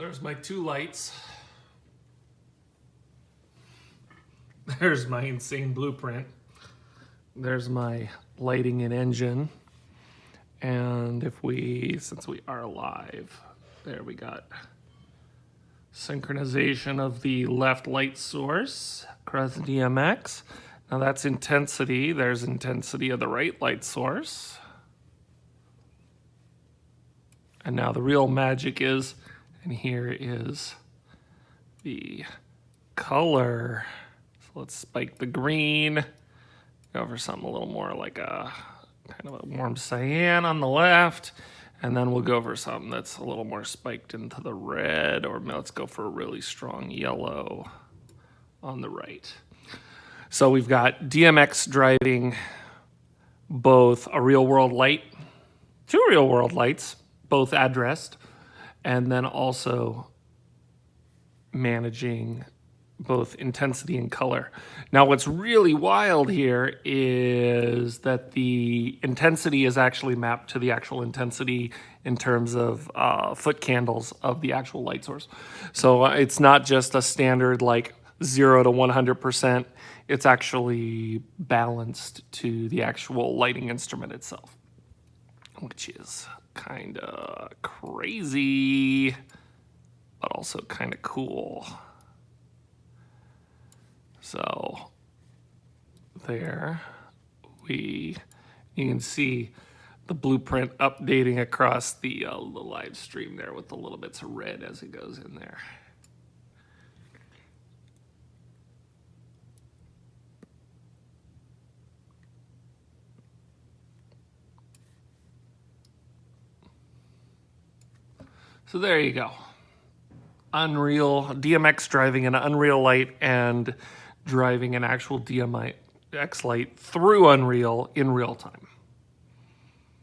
So there's my two lights. There's my insane blueprint. There's my lighting and engine. And if we, since we are live, there we got synchronization of the left light source across the DMX. Now that's intensity. There's intensity of the right light source. And now the real magic is, and here is the color. So let's spike the green. Go for something a little more like a kind of a warm cyan on the left. And then we'll go for something that's a little more spiked into the red, or let's go for a really strong yellow on the right. So we've got DMX driving both a real world light, two real world lights, both addressed, and then also managing both intensity and color. Now what's really wild here is that the intensity is actually mapped to the actual intensity in terms of foot candles of the actual light source. So it's not just a standard like 0 to 100%, it's actually balanced to the actual lighting instrument itself, which is kind of crazy, but also kind of cool. So there you can see the blueprint updating across the live stream there with the little bits of red as it goes in there. So there you go. Unreal, DMX driving an Unreal light and driving an actual DMX light through Unreal in real time.